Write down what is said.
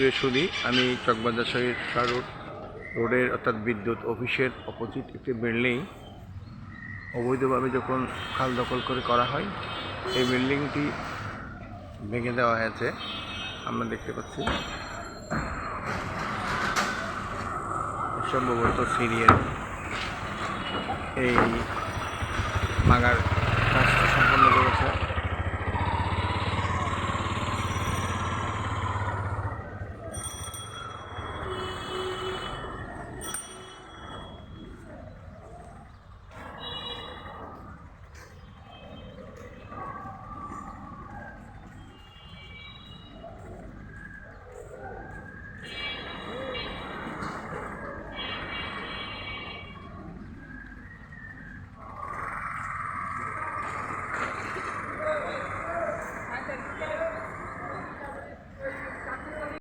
প্রিয় সুধী, আমি চকবাজার শাহ রোডের অর্থাৎ বিদ্যুৎ অফিসের অপোজিট একটি বিল্ডিং অবৈধভাবে যখন খাল দখল করে করা হয়, এই বিল্ডিংটি ভেঙে দেওয়া হয়েছে। আমরা দেখতে পাচ্ছি সম্ভবত সিরিয়াল এই ভাঙার